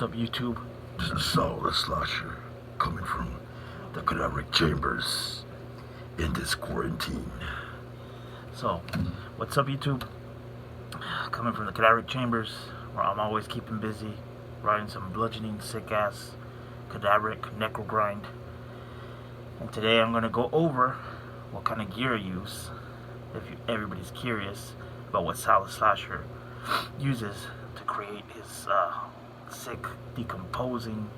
What's up, YouTube? This is Saul the Slasher, coming from the Cadaveric chambers in this quarantine. So, what's up, YouTube? Coming from the Cadaveric chambers, where I'm always keeping busy, writing some bludgeoning, sick-ass cadaveric necro grind. And today I'm going to go over what kind of gear I use, if everybody's curious about what Saul the Slasher uses to create his sick, decomposing,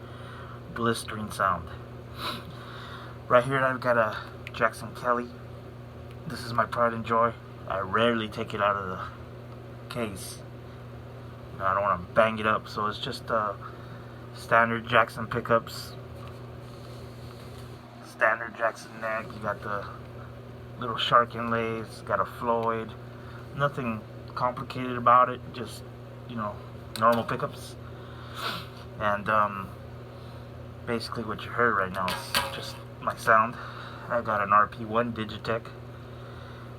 blistering sound. Right here I've got a Jackson Kelly. This is my pride and joy. I rarely take it out of the case. I don't want to bang it up, so it's just standard Jackson pickups, standard Jackson neck. You got the little shark inlays, got a Floyd. Nothing complicated about it, just, normal pickups. And basically what you heard right now is just my sound. I got an RP1 Digitech.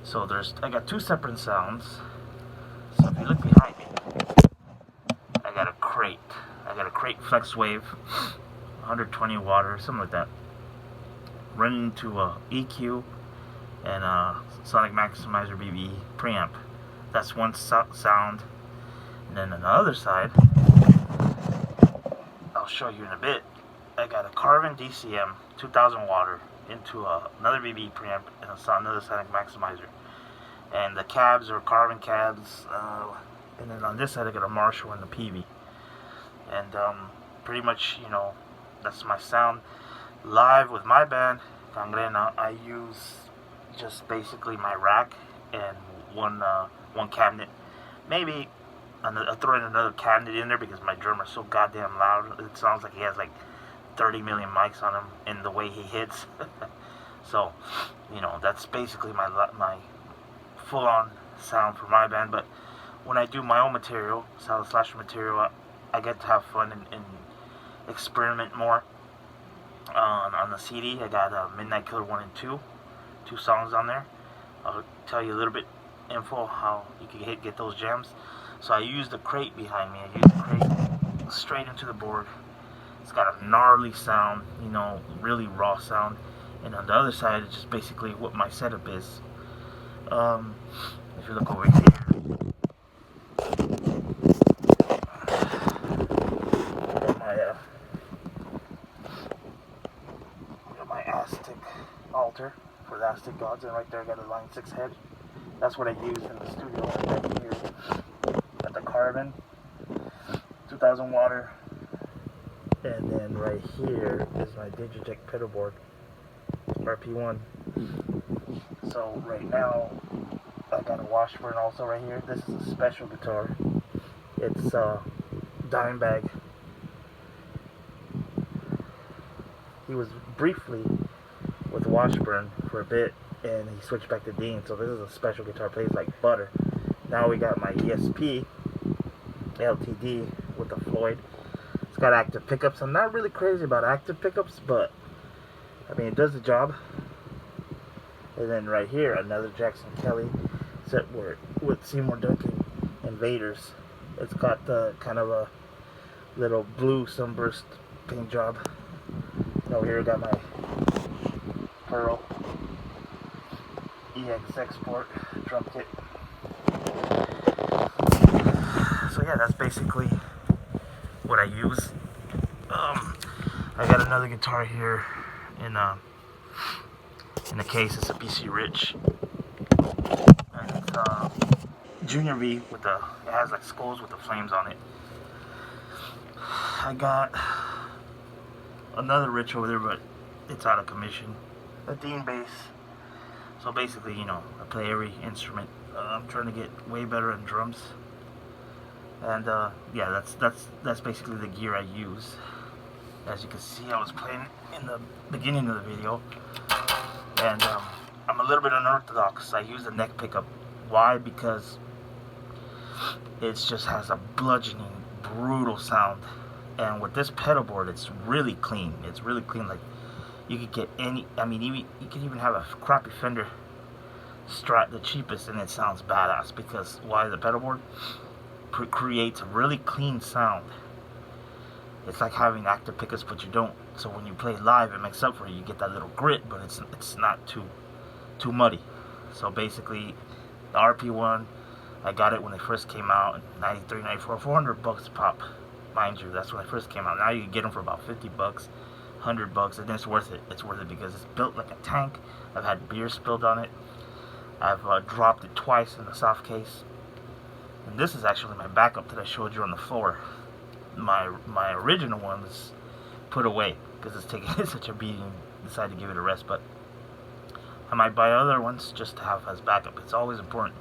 So I got two separate sounds. So if you look behind me, I got a crate Flex Wave, 120 watt or something like that, running into a EQ and a Sonic Maximizer BB preamp. That's one sound. And then on the other side, I'll show you in a bit, I got a Carvin DCM 2000 watt into another BB preamp and another Sonic Maximizer. And the cabs are Carvin cabs, and then on this side I got a Marshall and a PV. And pretty much, that's my sound. Live with my band, Gangrena, I use just basically my rack and one cabinet. Maybe I'll throw in another cabinet in there because my drummer's so goddamn loud. It sounds like he has like 30 million mics on him in the way he hits. So, that's basically my full-on sound for my band. But when I do my own material, Saul the Slasher material, I get to have fun and experiment more. On the CD, I got Midnight Killer 1 and 2 songs on there. I'll tell you a little bit info how you can get those jams. So I use the crate behind me. I use the crate straight into the board. It's got a gnarly sound, really raw sound. And on the other side, it's just basically what my setup is. If you look over here, my Aztec altar for the Aztec gods, and right there I got a Line 6 head. That's what I use in the studio right here. Got the Carvin 2000 watt, and then right here is my Digitech pedal board, RP1. So right now I got a Washburn also right here. This is a special guitar. It's Dimebag. He was briefly with Washburn for a bit, and he switched back to Dean. So this is a special guitar, plays like butter. Now we got my ESP LTD with the Floyd. It's got active pickups. I'm not really crazy about active pickups, but it does the job. And then right here, another Jackson Kelly set with Seymour Duncan Invaders. It's got the kind of a little blue sunburst paint job. Over here I got my Pearl EX Export drum kit. So yeah, that's basically what I use. I got another guitar here in the case. It's a BC Rich, and it's Junior V it has like skulls with the flames on it. I got another Rich over there, but it's out of commission. A Dean bass. So basically, I play every instrument. I'm trying to get way better at drums. And yeah, that's basically the gear I use. As you can see, I was playing in the beginning of the video. And I'm a little bit unorthodox. I use a neck pickup. Why? Because it just has a bludgeoning, brutal sound. And with this pedal board, it's really clean. It's really clean. Like, you could get you could even have a crappy Fender Strat, the cheapest, and it sounds badass. Because why? The pedal board creates a really clean sound. it's like having active pickups, but you don't. So when you play live, it makes up for it. You get that little grit, but it's not too muddy. So basically, the RP1, I got it when they first came out in 93, 94, $400 a pop. Mind you, that's when they first came out. Now you can get them for about $50, $100, and it's worth it. It's worth it because it's built like a tank. I've had beer spilled on it. I've dropped it twice in the soft case. And this is actually my backup that I showed you on the floor. My original one is put away because it's taking such a beating. Decided to give it a rest, but I might buy other ones just to have as backup. It's always important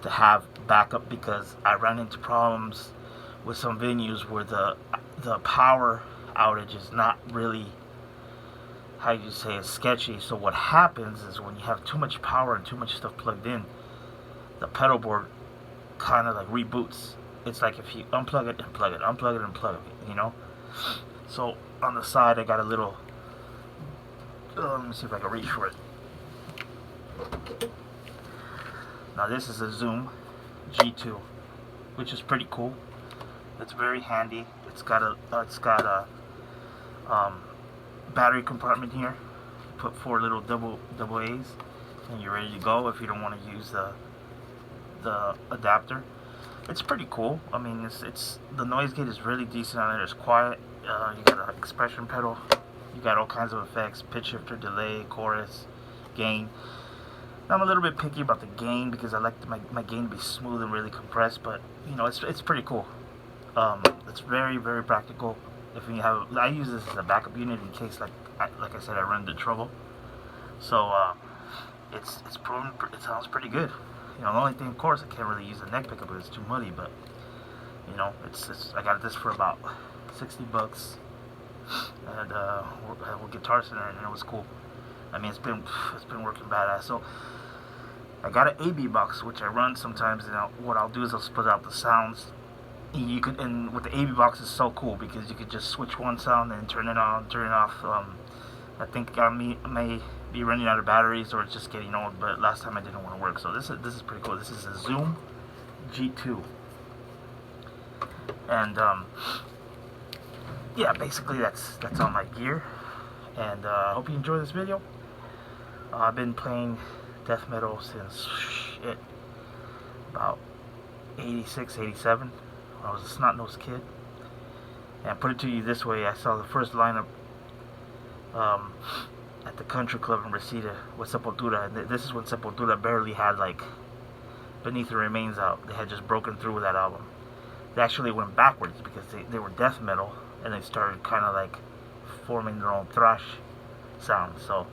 to have backup because I ran into problems with some venues where the power outage is not really, how you say, it's sketchy. So what happens is when you have too much power and too much stuff plugged in, the pedal board kind of like reboots. It's like if you unplug it and plug it, unplug it and plug it, you know. So on the side I got a little, let me see if I can reach for it. Now this is a Zoom G2, which is pretty cool. It's very handy. It's got a battery compartment here. Put 4 little double A's, and you're ready to go if you don't want to use the adapter. It's pretty cool. I mean, it's the noise gate is really decent on it. It's quiet. You got an expression pedal. You got all kinds of effects: pitch shifter, delay, chorus, gain. I'm a little bit picky about the gain because I like my gain to be smooth and really compressed. But you know, it's pretty cool. It's very, very practical. If you have, I use this as a backup unit in case, like I said, I run into trouble. So it's proven. It sounds pretty good. You know, the only thing, of course, I can't really use the neck pickup because it's too muddy. But you know, I got this for about $60 at a Guitar Center, and it was cool. I mean, it's been working badass. So I got an AB box, which I run sometimes, and what I'll do is I'll split out the sounds. You could, and with the AB box is so cool because you could just switch one sound and turn it on, turn it off. I think I may be running out of batteries or it's just getting old, but last time I didn't want to work. So this is pretty cool. This is a Zoom G2, and yeah, basically that's all my gear. And I hope you enjoy this video. I've been playing death metal since about 86, 87. I was a snot-nosed kid. And I put it to you this way: I saw the first lineup at the country club in Reseda with Sepultura, and this is when Sepultura barely had like Beneath the Remains out. They had just broken through with that album. They actually went backwards because they were death metal, and they started kind of like forming their own thrash sound. So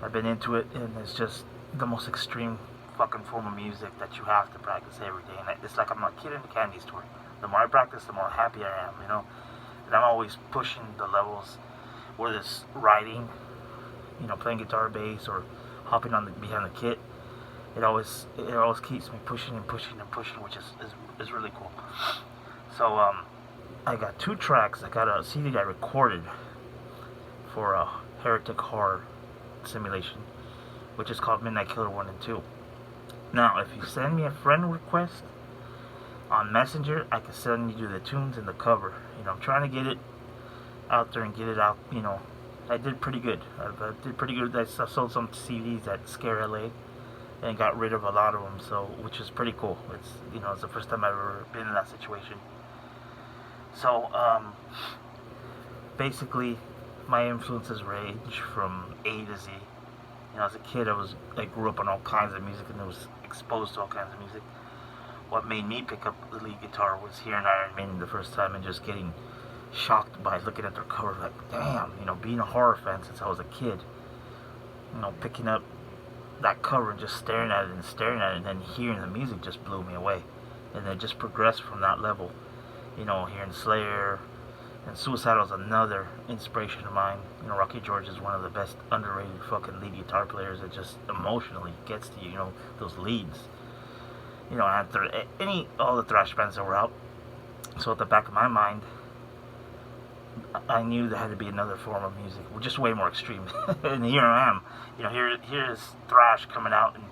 I've been into it, and it's just the most extreme fucking form of music that you have to practice every day. And it's like I'm a kid in a candy store. The more I practice, the more happy I am, you know. And I'm always pushing the levels, whether it's writing, you know, playing guitar, bass, or hopping on behind the kit. It always keeps me pushing and pushing and pushing, which is really cool. So I got 2 tracks. I got a CD I recorded for a Heretic Horror simulation, which is called Midnight Killer 1 and 2. Now, if you send me a friend request on Messenger, I can send you the tunes and the cover. You know, I'm trying to get it out there and get it out. You know, I did pretty good. I did pretty good. I sold some CDs at Scare LA and got rid of a lot of them, so which is pretty cool. It's, you know, it's the first time I've ever been in that situation. So basically, my influences range from A to Z. You know, as a kid, I grew up on all kinds of music and I was exposed to all kinds of music. What made me pick up the lead guitar was hearing Iron Maiden the first time and just getting shocked by looking at their cover, like, damn, you know, being a horror fan since I was a kid. You know, picking up that cover and just staring at it and then hearing the music just blew me away. And then just progressed from that level. You know, hearing Slayer and Suicidal is another inspiration of mine. You know, Rocky George is one of the best underrated fucking lead guitar players that just emotionally gets to you, you know, those leads. You know, after all the thrash bands that were out. So at the back of my mind, I knew there had to be another form of music, just way more extreme. And here I am. You know, here's thrash coming out, and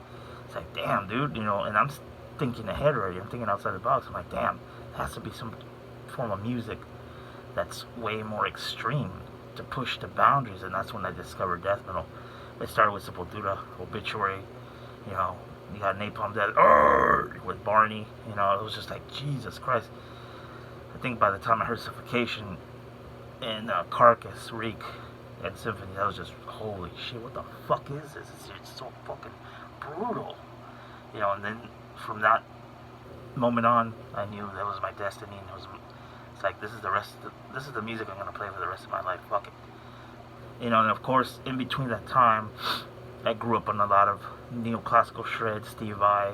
it's like, damn, dude, you know, and I'm thinking ahead already. I'm thinking outside the box. I'm like, damn, there has to be some form of music that's way more extreme to push the boundaries, and that's when I discovered death metal. It started with Sepultura, Obituary, you know, you got Napalm Death with Barney, you know, it was just like, Jesus Christ. I think by the time I heard Suffocation and Carcass, Reek, and Symphony, that was just, holy shit, what the fuck is this? It's so fucking brutal. You know, and then from that moment on, I knew that was my destiny, and it's like, this is the music I'm gonna play for the rest of my life. Fuck it. You know, and of course, in between that time, I grew up on a lot of neoclassical shreds, Steve Vai,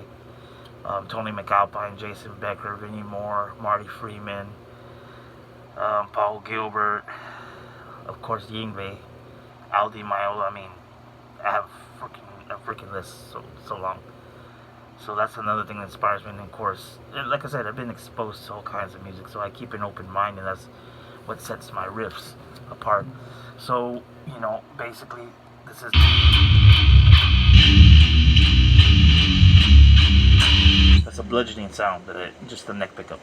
Tony McAlpine, Jason Becker, Vinnie Moore, Marty Freeman, Paul Gilbert, of course Yngwie, Aldi Meola. I mean, I have a freaking list so long. So that's another thing that inspires me. And of course, like I said, I've been exposed to all kinds of music, so I keep an open mind, and that's what sets my riffs apart. So, you know, basically, this is... That's a bludgeoning sound, just the neck pickup.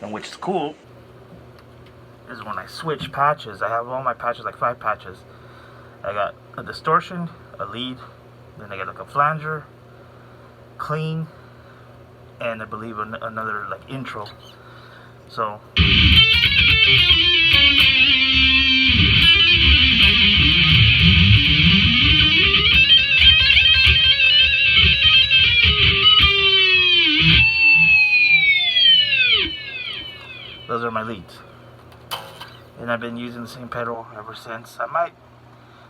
And which is cool is when I switch patches. I have all my patches, like 5 patches. I got a distortion, a lead, then I got like a flanger, clean, and I believe another like intro. So those are my leads, and I've been using the same pedal ever since. I might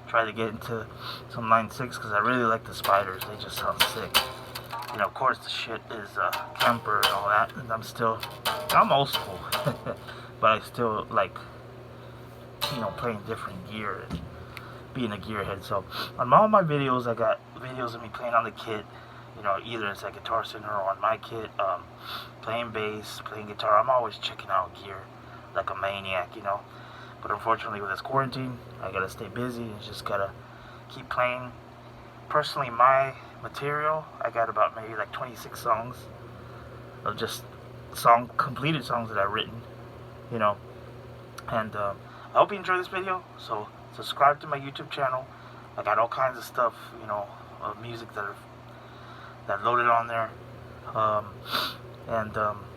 try to get into some 9.6 because I really like the spiders. They just sound sick. You know, of course, the shit is Kemper and all that, and I'm old school, but I still like, you know, playing different gear and being a gearhead. So on all my videos, I got videos of me playing on the kit. You know, either it's at Guitar Center or on my kit, playing bass, playing guitar. I'm always checking out gear like a maniac, you know. But unfortunately, with this quarantine, I gotta stay busy and just gotta keep playing. Personally, my material, I got about maybe like 26 songs of just completed songs that I've written, you know. And I hope you enjoy this video. So subscribe to my YouTube channel. I got all kinds of stuff, you know, music that loaded on there.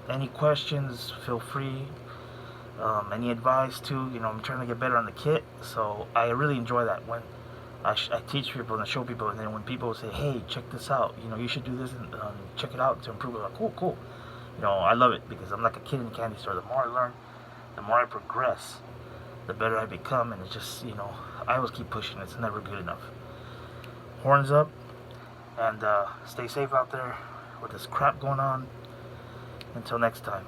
Any questions, feel free. Any advice too, you know, I'm trying to get better on the kit, so I really enjoy that when I teach people and I show people, and then when people say, hey, check this out, you know, you should do this and check it out to improve it, like, cool, you know, I love it because I'm like a kid in a candy store. The more I learn, the more I progress, the better I become, and it's just, you know, I always keep pushing. It's never good enough. Horns up, and stay safe out there with this crap going on. Until next time.